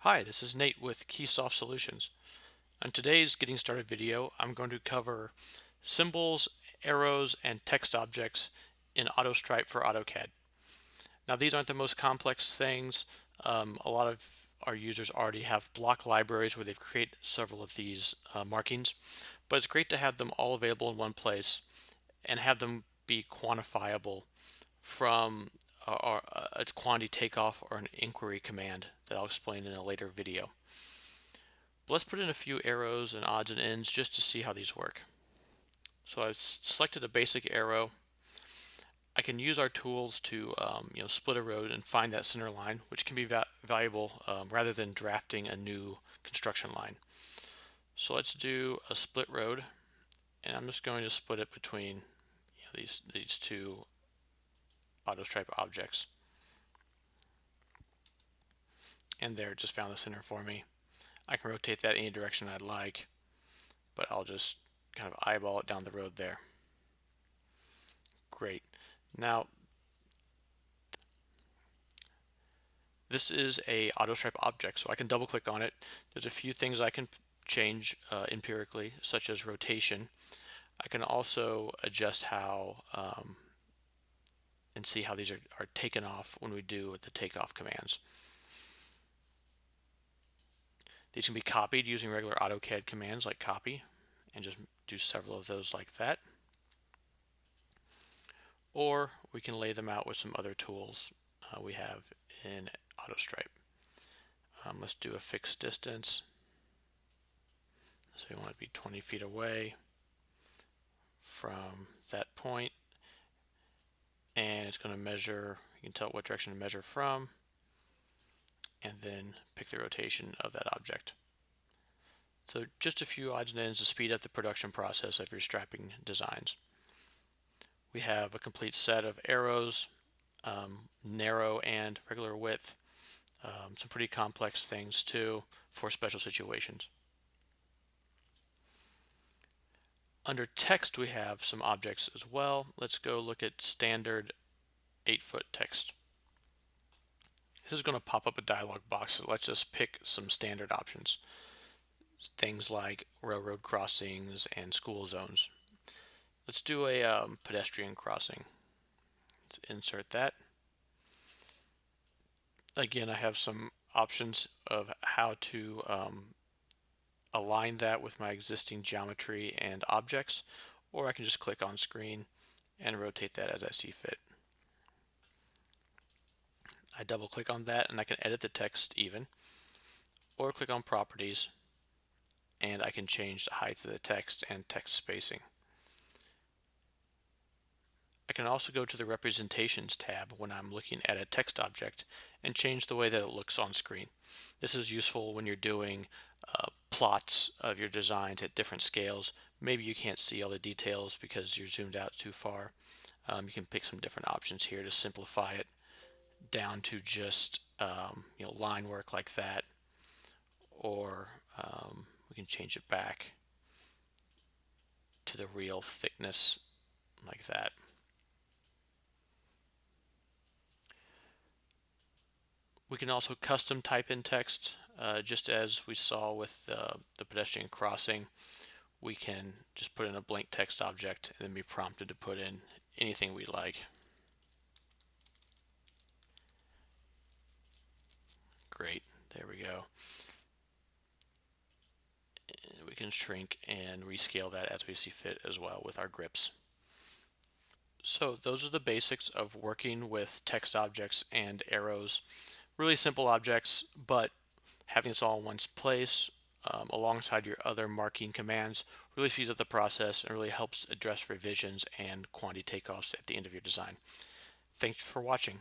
Hi, this is Nate with Keysoft Solutions. On today's Getting Started video, I'm going to cover symbols, arrows, and text objects in AutoStripe for AutoCAD. Now, these aren't the most complex things. A lot of our users already have block libraries where they've created several of these markings, but it's great to have them all available in one place and have them be quantifiable from a quantity takeoff or an inquiry command that I'll explain in a later video. But let's put in a few arrows and odds and ends just to see how these work. So I've selected a basic arrow. I can use our tools to split a road and find that center line, which can be valuable rather than drafting a new construction line. So let's do a split road, and I'm just going to split it between these two AutoStripe objects. And there, it just found the center for me. I can rotate that any direction I'd like, but I'll just kind of eyeball it down the road there. Great. Now, this is a AutoStripe object, so I can double click on it. There's a few things I can change empirically, such as rotation. I can also adjust how and see how these are taken off when we do the takeoff commands. These can be copied using regular AutoCAD commands like copy, and just do several of those like that. Or we can lay them out with some other tools we have in AutoStripe. Let's do a fixed distance. So we want it to be 20 feet away from that point, and it's going to measure, you can tell what direction to measure from, and then pick the rotation of that object. So just a few odds and ends to speed up the production process of your strapping designs. We have a complete set of arrows, narrow and regular width, some pretty complex things too for special situations. Under text, we have some objects as well. Let's go look at standard 8-foot text. This is going to pop up a dialog box, so let's just pick some standard options. Things like railroad crossings and school zones. Let's do a pedestrian crossing. Let's insert that. Again, I have some options of how to align that with my existing geometry and objects, or I can just click on screen and rotate that as I see fit. I double click on that and I can edit the text even, or click on properties and I can change the height of the text and text spacing. I can also go to the representations tab when I'm looking at a text object and change the way that it looks on screen. This is useful when you're doing plots of your designs at different scales. Maybe you can't see all the details because you're zoomed out too far. You can pick some different options here to simplify it down to just line work like that, or we can change it back to the real thickness like that. We can also custom type in text, just as we saw with the pedestrian crossing. We can just put in a blank text object and then be prompted to put in anything we like. Great, there we go. And we can shrink and rescale that as we see fit as well with our grips. So those are the basics of working with text objects and arrows. Really simple objects, but having this all in one place alongside your other marking commands really speeds up the process and really helps address revisions and quantity takeoffs at the end of your design. Thanks for watching.